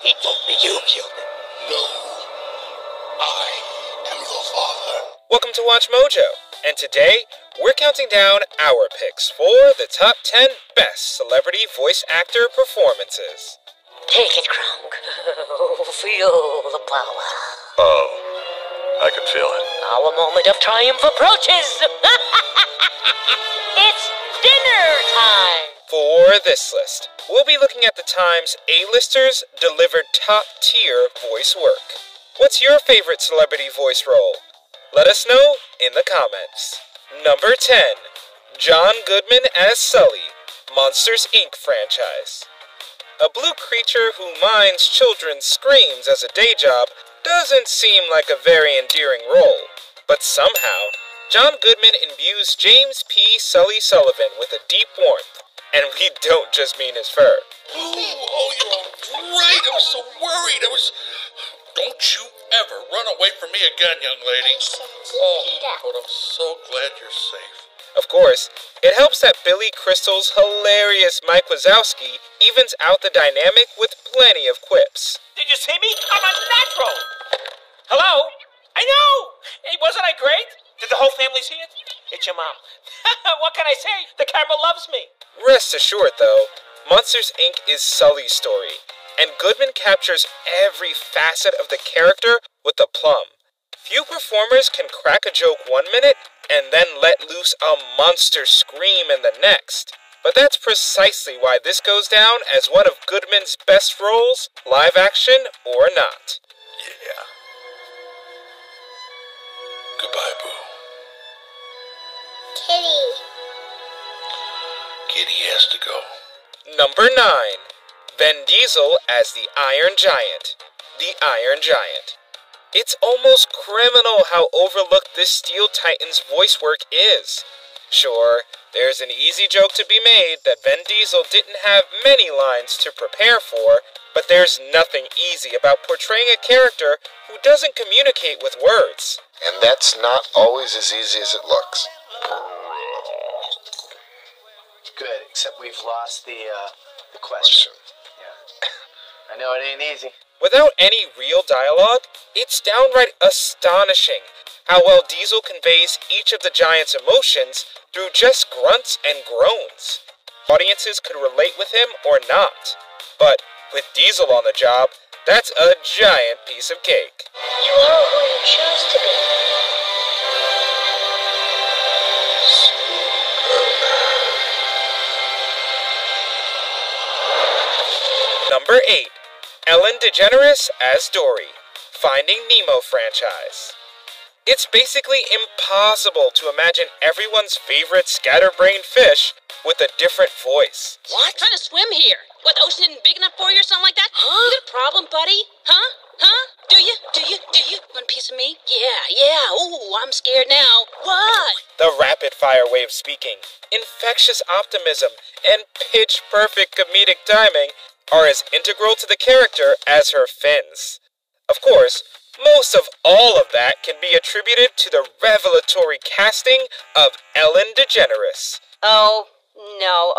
He told me you killed him. No. I am your father. Welcome to Watch Mojo, and today we're counting down our picks for the top 10 best celebrity voice actor performances. Take it, Kronk. Feel the power. Oh, I could feel it. Our moment of triumph approaches. It's dinner time. For this list, we'll be looking at the times A-listers delivered top-tier voice work. What's your favorite celebrity voice role? Let us know in the comments. Number 10. John Goodman as Sully, Monsters, Inc. franchise. A blue creature who minds children's screams as a day job doesn't seem like a very endearing role, but somehow, John Goodman imbues James P. Sully Sullivan with a deep warmth, and we don't just mean his fur. Oh, you're all right. I was so worried. Don't you ever run away from me again, young lady. Oh, but I'm so glad you're safe. Of course, it helps that Billy Crystal's hilarious Mike Wazowski evens out the dynamic with plenty of quips. Did you see me? I'm a natural. Hello? I know. Hey, wasn't I great? Did the whole family see it? It's your mom. What can I say? The camera loves me. Rest assured, though, Monsters, Inc. is Sully's story, and Goodman captures every facet of the character with aplomb. Few performers can crack a joke 1 minute and then let loose a monster scream in the next. But that's precisely why this goes down as one of Goodman's best roles, live action or not. Yeah. Goodbye, Boo. Kitty has to go. Number 9. Vin Diesel as the Iron Giant. The Iron Giant. It's almost criminal how overlooked this Steel Titan's voice work is. Sure, there's an easy joke to be made that Vin Diesel didn't have many lines to prepare for, but there's nothing easy about portraying a character who doesn't communicate with words. And that's not always as easy as it looks. Good, except we've lost the question. Yeah. I know it ain't easy. Without any real dialogue, it's downright astonishing how well Diesel conveys each of the Giant's emotions through just grunts and groans. Audiences could relate with him or not, but with Diesel on the job, that's a giant piece of cake. You are who you choose to be. Number 8. Ellen DeGeneres as Dory, Finding Nemo franchise. It's basically impossible to imagine everyone's favorite scatterbrained fish with a different voice. What? Trying to swim here? What, the ocean isn't big enough for you or something like that? Huh? You got a problem, buddy? Huh? Do you? Want a piece of me? Yeah. Ooh, I'm scared now. What? The rapid-fire way of speaking, infectious optimism, and pitch-perfect comedic timing are as integral to the character as her fins. Of course, most of all of that can be attributed to the revelatory casting of Ellen DeGeneres. Oh, no.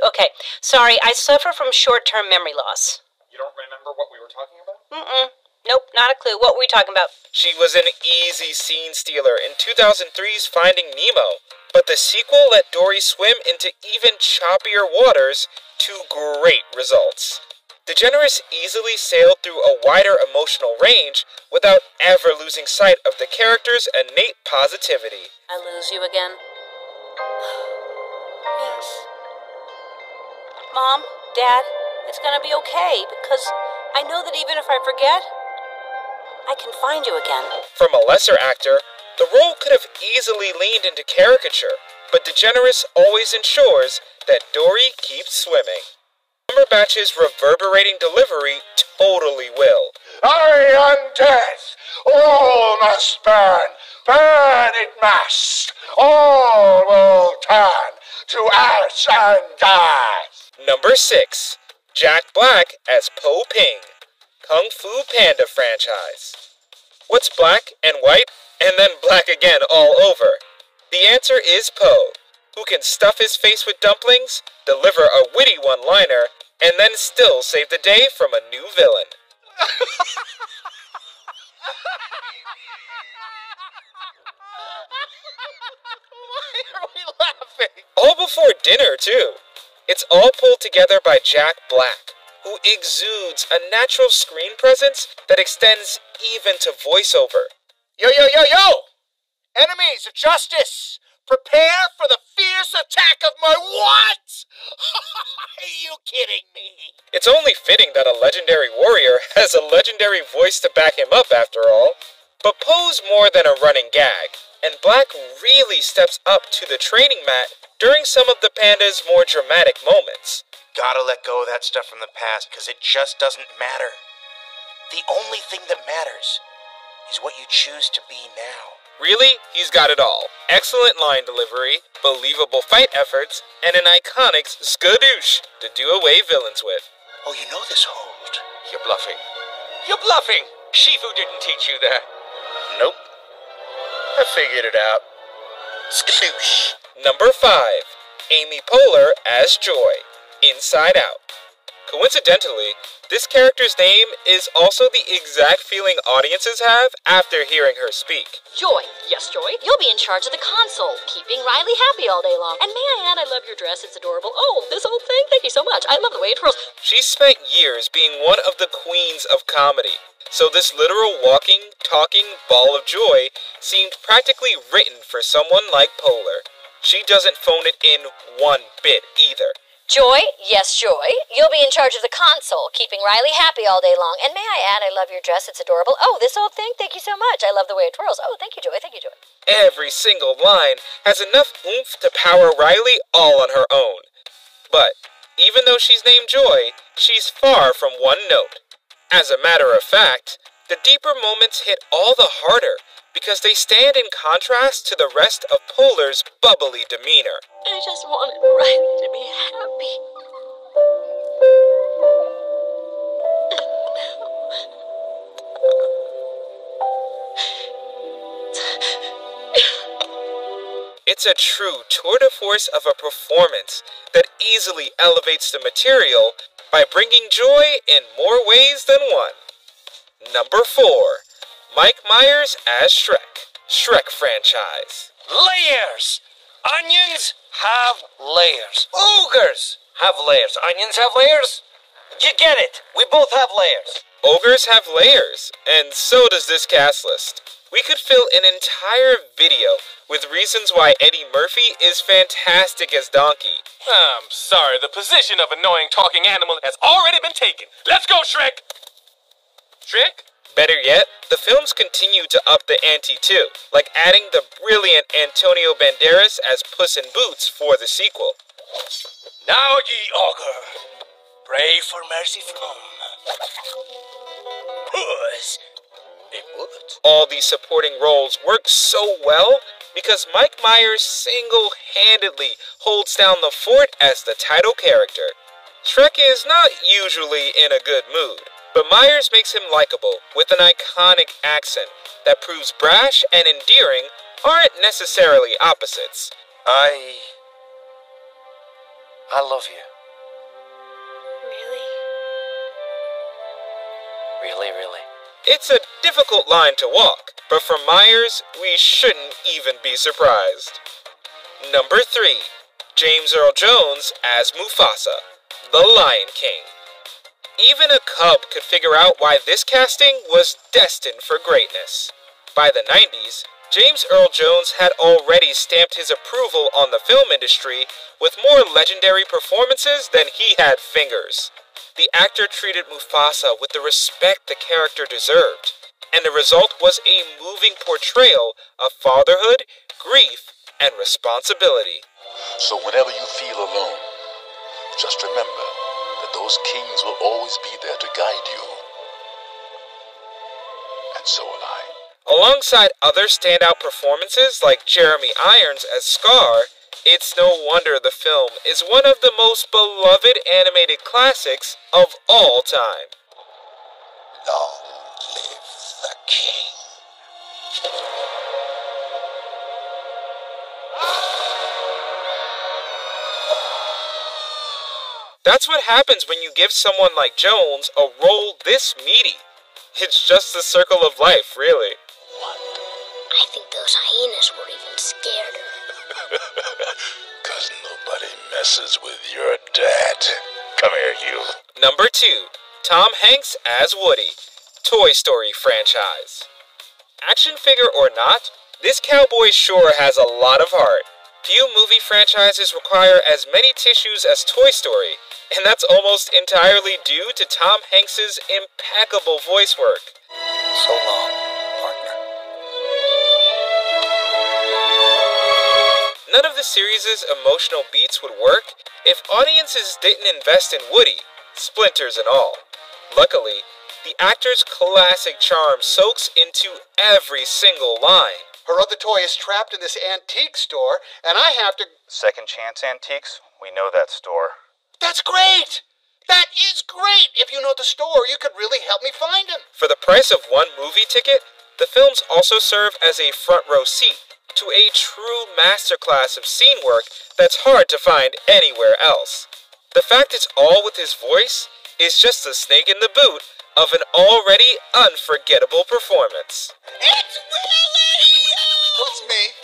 Okay. Sorry, I suffer from short-term memory loss. You don't remember what we were talking about? Nope, not a clue. What were we talking about? She was an easy scene stealer in 2003's Finding Nemo, but the sequel let Dory swim into even choppier waters to great results. DeGeneres easily sailed through a wider emotional range without ever losing sight of the character's innate positivity. I lose you again? Yes. Mom, Dad, it's gonna be okay, because I know that even if I forget, I can find you again. From a lesser actor, the role could have easily leaned into caricature, but DeGeneres always ensures that Dory keeps swimming. Cumberbatch's reverberating delivery totally will. I am death. All must burn. Burn it must. All will turn to ash and die. Number 6. Jack Black as Po Ping, Kung Fu Panda franchise. What's black and white and then black again all over? The answer is Po, who can stuff his face with dumplings, deliver a witty one-liner, and then still save the day from a new villain. Why are we laughing? All before dinner, too. It's all pulled together by Jack Black, who exudes a natural screen presence that extends even to voiceover. Yo, yo, yo, yo! Enemies of justice! Prepare for the fierce attack of my what? Are you kidding me? It's only fitting that a legendary warrior has a legendary voice to back him up, after all. But Poe's more than a running gag, and Black really steps up to the training mat during some of the panda's more dramatic moments. Gotta let go of that stuff from the past, because it just doesn't matter. The only thing that matters is what you choose to be now. Really, he's got it all. Excellent line delivery, believable fight efforts, and an iconic skadoosh to do away villains with. Oh, you know this hold. You're bluffing. You're bluffing! Shifu didn't teach you that. Nope. I figured it out. Skadoosh. Number 5. Amy Poehler as Joy, Inside Out. Coincidentally, this character's name is also the exact feeling audiences have after hearing her speak. Joy. Yes, Joy. You'll be in charge of the console, keeping Riley happy all day long. And may I add, I love your dress. It's adorable. Oh, this whole thing. Thank you so much. I love the way it twirls. She spent years being one of the queens of comedy, so this literal walking, talking ball of joy seemed practically written for someone like Poehler. She doesn't phone it in one bit either. Joy, yes, Joy. You'll be in charge of the console, keeping Riley happy all day long. And may I add, I love your dress. It's adorable. Oh, this old thing. Thank you so much. I love the way it twirls. Oh, thank you, Joy. Thank you, Joy. Every single line has enough oomph to power Riley all on her own. But even though she's named Joy, she's far from one note. As a matter of fact, the deeper moments hit all the harder because they stand in contrast to the rest of Poehler's bubbly demeanor. I just wanted Riley to be happy. It's a true tour de force of a performance that easily elevates the material by bringing joy in more ways than one. Number 4. Mike Myers as Shrek, Shrek franchise. Layers! Onions have layers. Ogres have layers. Onions have layers? You get it. We both have layers. Ogres have layers, and so does this cast list. We could fill an entire video with reasons why Eddie Murphy is fantastic as Donkey. I'm sorry, the position of annoying talking animal has already been taken. Let's go, Shrek! Shrek? Better yet, the films continue to up the ante too, like adding the brilliant Antonio Banderas as Puss in Boots for the sequel. Now ye augur, pray for mercy from Puss in Boots. All these supporting roles work so well because Mike Myers single-handedly holds down the fort as the title character. Shrek is not usually in a good mood, but Myers makes him likable with an iconic accent that proves brash and endearing aren't necessarily opposites. I love you. Really? Really. It's a difficult line to walk, but for Myers, we shouldn't even be surprised. Number 3. James Earl Jones as Mufasa, the Lion King. Even a cub could figure out why this casting was destined for greatness. By the 90s, James Earl Jones had already stamped his approval on the film industry with more legendary performances than he had fingers. The actor treated Mufasa with the respect the character deserved, and the result was a moving portrayal of fatherhood, grief, and responsibility. So whenever you feel alone, just remember that those kings will always be there to guide you. And so will I. Alongside other standout performances like Jeremy Irons as Scar, it's no wonder the film is one of the most beloved animated classics of all time. Long live the king. That's what happens when you give someone like Jones a role this meaty. It's just the circle of life, really. I think those hyenas were even scared. 'Cause nobody messes with your dad. Come here, you. Number 2, Tom Hanks as Woody, Toy Story franchise. Action figure or not, this cowboy sure has a lot of heart. Few movie franchises require as many tissues as Toy Story, and that's almost entirely due to Tom Hanks's impeccable voice work. So long, partner. None of the series' emotional beats would work if audiences didn't invest in Woody, splinters and all. Luckily, the actor's classic charm soaks into every single line. Her other toy is trapped in this antique store, and I have to... Second Chance Antiques? We know that store. That's great! That is great! If you know the store, you could really help me find him. For the price of one movie ticket, the films also serve as a front row seat to a true masterclass of scene work that's hard to find anywhere else. The fact it's all with his voice is just the snake in the boot of an already unforgettable performance. It's Willie! What's me?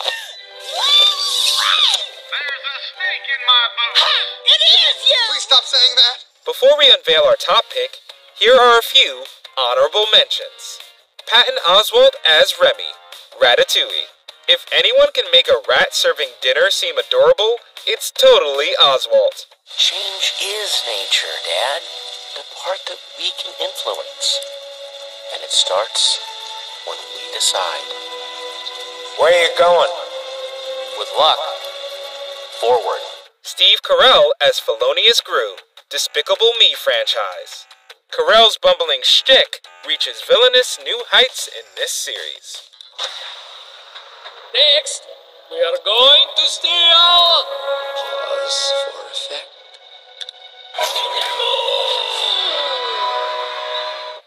There's a snake in my boot. Ha! It is you! Please stop saying that. Before we unveil our top pick, here are a few honorable mentions. Patton Oswalt as Remy, Ratatouille. If anyone can make a rat serving dinner seem adorable, it's totally Oswalt. Change is nature, Dad. The part that we can influence. And it starts when we decide. Where are you going? With luck. Forward. Steve Carell as Felonious Gru, Despicable Me franchise. Carell's bumbling shtick reaches villainous new heights in this series. Next, we are going to steal... Pause for effect.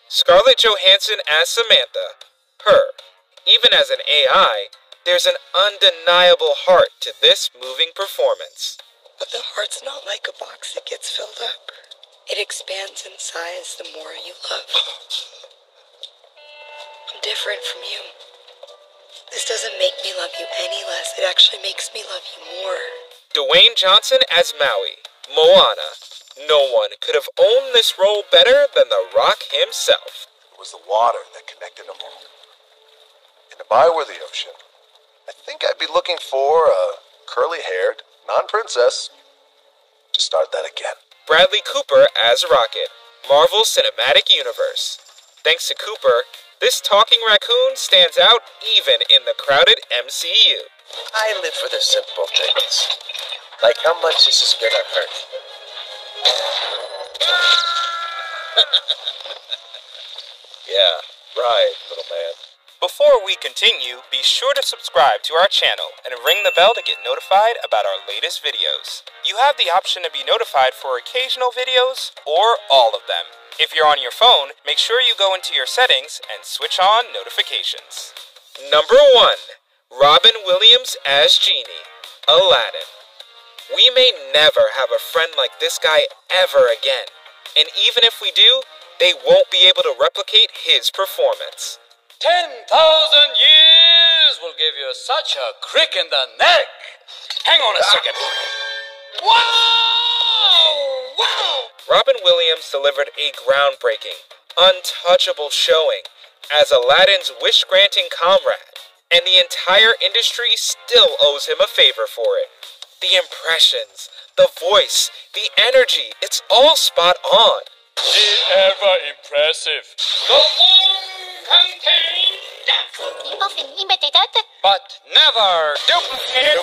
Scarlett Johansson as Samantha, her. Even as an AI, there's an undeniable heart to this moving performance. But the heart's not like a box that gets filled up. It expands in size the more you love. I'm different from you. This doesn't make me love you any less. It actually makes me love you more. Dwayne Johnson as Maui, Moana. No one could have owned this role better than The Rock himself. It was the water that connected them all. And if I were the ocean, I think I'd be looking for a curly-haired, non-princess. To start that again. Bradley Cooper as Rocket, Marvel Cinematic Universe. Thanks to Cooper, this talking raccoon stands out even in the crowded MCU. I live for the simple things. Like how much this is gonna hurt. Yeah, right, little man. Before we continue, be sure to subscribe to our channel and ring the bell to get notified about our latest videos. You have the option to be notified for occasional videos or all of them. If you're on your phone, make sure you go into your settings and switch on notifications. Number 1. Robin Williams as Genie, Aladdin. We may never have a friend like this guy ever again, and even if we do, they won't be able to replicate his performance. 10,000 years will give you such a crick in the neck. Hang on a second. Wow! Wow! Robin Williams delivered a groundbreaking, untouchable showing as Aladdin's wish-granting comrade, and the entire industry still owes him a favor for it. The impressions, the voice, the energy, it's all spot on. The ever-impressive. The long-contained. But never duplicated.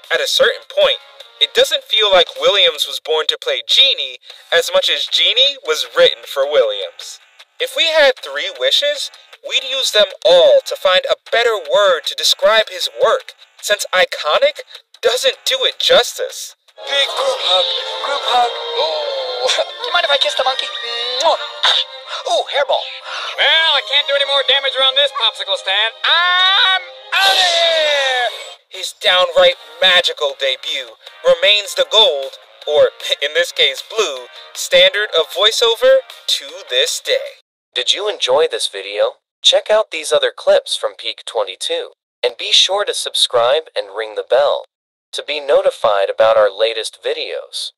At a certain point, it doesn't feel like Williams was born to play Genie as much as Genie was written for Williams. If we had 3 wishes, we'd use them all to find a better word to describe his work, since iconic doesn't do it justice. Big group hug. Group hug. Oh. Do you mind if I kiss the monkey? Oh, hairball. Well, I can't do any more damage around this popsicle stand. I'm out of here! His downright magical debut remains the gold or in this case Blue, standard of voiceover to this day. Did you enjoy this video? Check out these other clips from Peak 22, and be sure to subscribe and ring the bell to be notified about our latest videos.